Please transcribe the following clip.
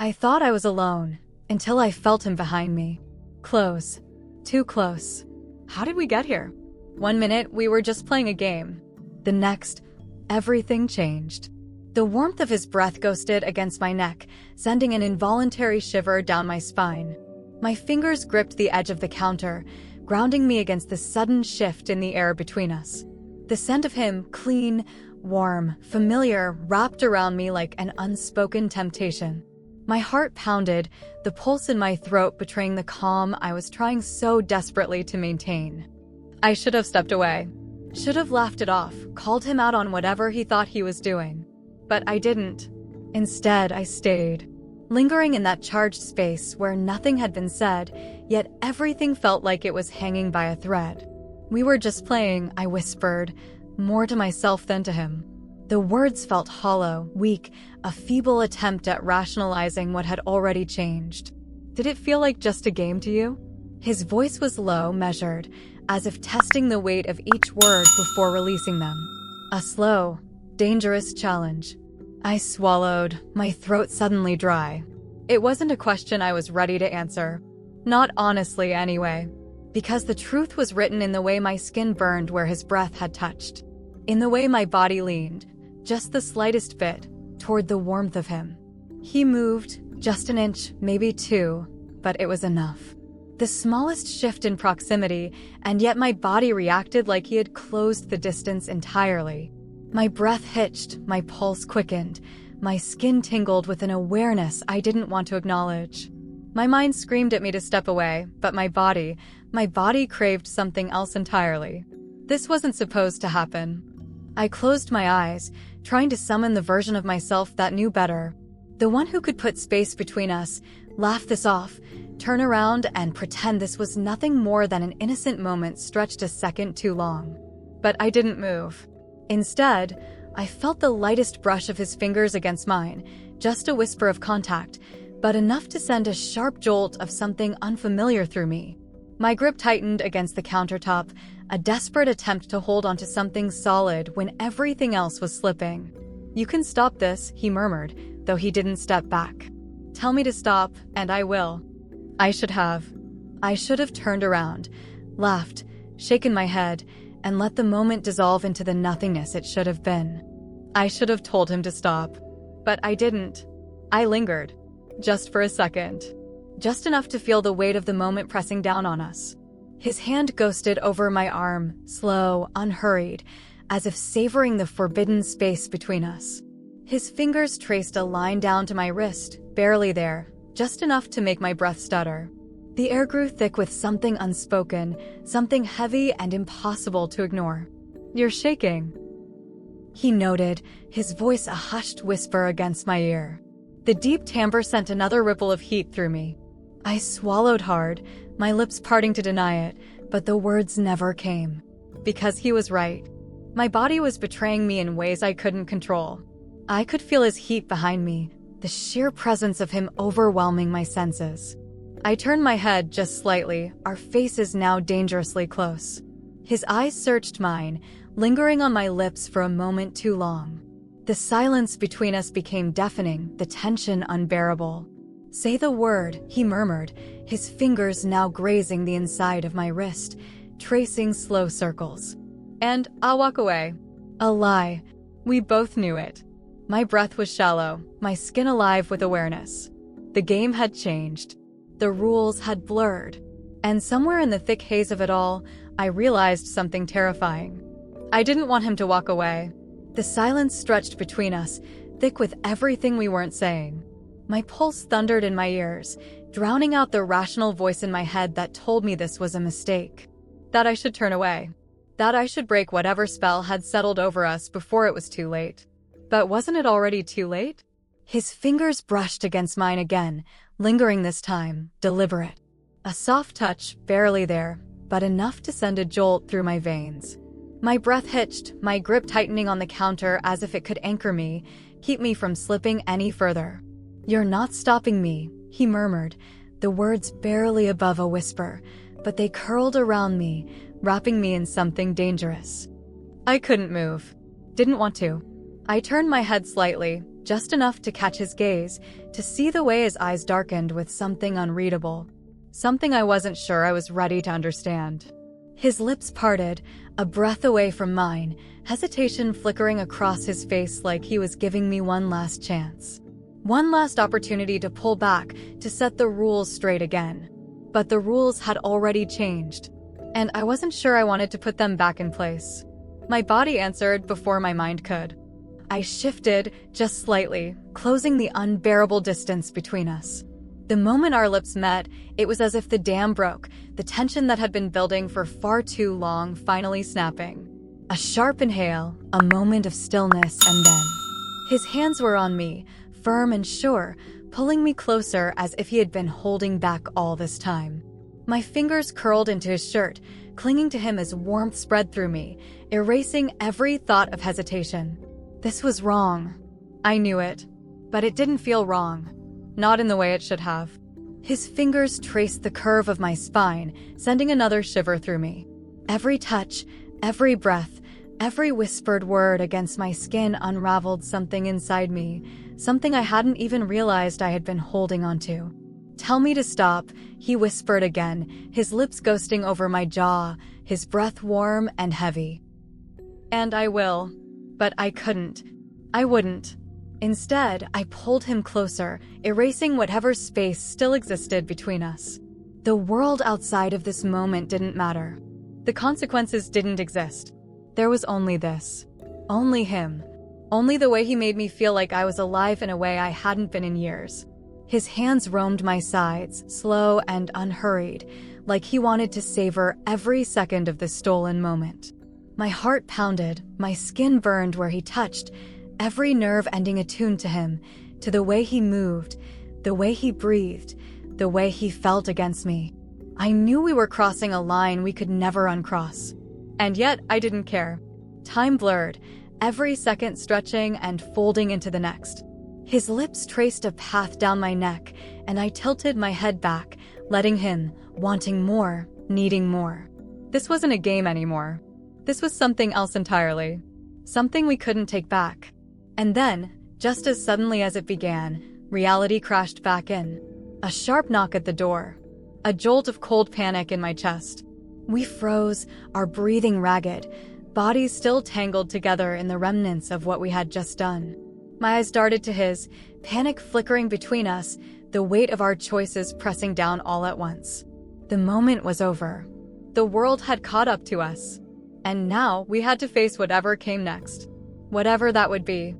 I thought I was alone, until I felt him behind me. Close. Too close. How did we get here? 1 minute, we were just playing a game. The next, everything changed. The warmth of his breath ghosted against my neck, sending an involuntary shiver down my spine. My fingers gripped the edge of the counter, grounding me against the sudden shift in the air between us. The scent of him, clean, warm, familiar, wrapped around me like an unspoken temptation. My heart pounded, the pulse in my throat betraying the calm I was trying so desperately to maintain. I should have stepped away. Should have laughed it off, called him out on whatever he thought he was doing. But I didn't. Instead, I stayed, lingering in that charged space where nothing had been said, yet everything felt like it was hanging by a thread. We were just playing, I whispered, more to myself than to him. The words felt hollow, weak, a feeble attempt at rationalizing what had already changed. Did it feel like just a game to you? His voice was low, measured, as if testing the weight of each word before releasing them. A slow, dangerous challenge. I swallowed, my throat suddenly dry. It wasn't a question I was ready to answer. Not honestly, anyway. Because the truth was written in the way my skin burned where his breath had touched. In the way my body leaned, just the slightest bit, toward the warmth of him. He moved, just an inch, maybe two, but it was enough. The smallest shift in proximity, and yet my body reacted like he had closed the distance entirely. My breath hitched, my pulse quickened, my skin tingled with an awareness I didn't want to acknowledge. My mind screamed at me to step away, but my body craved something else entirely. This wasn't supposed to happen. I closed my eyes, trying to summon the version of myself that knew better. The one who could put space between us, laugh this off, turn around and pretend this was nothing more than an innocent moment stretched a second too long. But I didn't move. Instead, I felt the lightest brush of his fingers against mine, just a whisper of contact, but enough to send a sharp jolt of something unfamiliar through me. My grip tightened against the countertop, a desperate attempt to hold onto something solid when everything else was slipping. "You can stop this," he murmured, though he didn't step back. "Tell me to stop, and I will." I should have. I should have turned around, laughed, shaken my head, and let the moment dissolve into the nothingness it should have been. I should have told him to stop. But I didn't. I lingered. Just for a second. Just enough to feel the weight of the moment pressing down on us. His hand ghosted over my arm, slow, unhurried, as if savoring the forbidden space between us. His fingers traced a line down to my wrist, barely there, just enough to make my breath stutter. The air grew thick with something unspoken, something heavy and impossible to ignore. "You're shaking," he noted, his voice a hushed whisper against my ear. The deep timbre sent another ripple of heat through me. I swallowed hard, my lips parting to deny it, but the words never came. Because he was right. My body was betraying me in ways I couldn't control. I could feel his heat behind me, the sheer presence of him overwhelming my senses. I turned my head just slightly, our faces now dangerously close. His eyes searched mine, lingering on my lips for a moment too long. The silence between us became deafening, the tension unbearable. "Say the word," he murmured, his fingers now grazing the inside of my wrist, tracing slow circles. "And I'll walk away." A lie. We both knew it. My breath was shallow, my skin alive with awareness. The game had changed. The rules had blurred. And somewhere in the thick haze of it all, I realized something terrifying. I didn't want him to walk away. The silence stretched between us, thick with everything we weren't saying. My pulse thundered in my ears, drowning out the rational voice in my head that told me this was a mistake. That I should turn away. That I should break whatever spell had settled over us before it was too late. But wasn't it already too late? His fingers brushed against mine again, lingering this time, deliberate. A soft touch, barely there, but enough to send a jolt through my veins. My breath hitched, my grip tightening on the counter as if it could anchor me, keep me from slipping any further. "You're not stopping me," he murmured, the words barely above a whisper, but they curled around me, wrapping me in something dangerous. I couldn't move. Didn't want to. I turned my head slightly, just enough to catch his gaze, to see the way his eyes darkened with something unreadable, something I wasn't sure I was ready to understand. His lips parted, a breath away from mine, hesitation flickering across his face like he was giving me one last chance. One last opportunity to pull back, to set the rules straight again. But the rules had already changed, and I wasn't sure I wanted to put them back in place. My body answered before my mind could. I shifted, just slightly, closing the unbearable distance between us. The moment our lips met, it was as if the dam broke, the tension that had been building for far too long finally snapping. A sharp inhale, a moment of stillness, and then his hands were on me, firm and sure, pulling me closer as if he had been holding back all this time. My fingers curled into his shirt, clinging to him as warmth spread through me, erasing every thought of hesitation. This was wrong. I knew it, but it didn't feel wrong. Not in the way it should have. His fingers traced the curve of my spine, sending another shiver through me. Every touch, every breath, every whispered word against my skin unraveled something inside me, something I hadn't even realized I had been holding onto. "Tell me to stop," he whispered again, his lips ghosting over my jaw, his breath warm and heavy. "And I will." But I couldn't. I wouldn't. Instead, I pulled him closer, erasing whatever space still existed between us. The world outside of this moment didn't matter. The consequences didn't exist. There was only this. Only him. Only the way he made me feel like I was alive in a way I hadn't been in years. His hands roamed my sides, slow and unhurried, like he wanted to savor every second of the stolen moment. My heart pounded, my skin burned where he touched, every nerve ending attuned to him, to the way he moved, the way he breathed, the way he felt against me. I knew we were crossing a line we could never uncross. And yet, I didn't care. Time blurred, every second stretching and folding into the next. His lips traced a path down my neck, and I tilted my head back, letting him, wanting more, needing more. This wasn't a game anymore. This was something else entirely. Something we couldn't take back. And then, just as suddenly as it began, reality crashed back in. A sharp knock at the door. A jolt of cold panic in my chest. We froze, our breathing ragged, bodies still tangled together in the remnants of what we had just done. My eyes darted to his, panic flickering between us, the weight of our choices pressing down all at once. The moment was over. The world had caught up to us. And now we had to face whatever came next. Whatever that would be.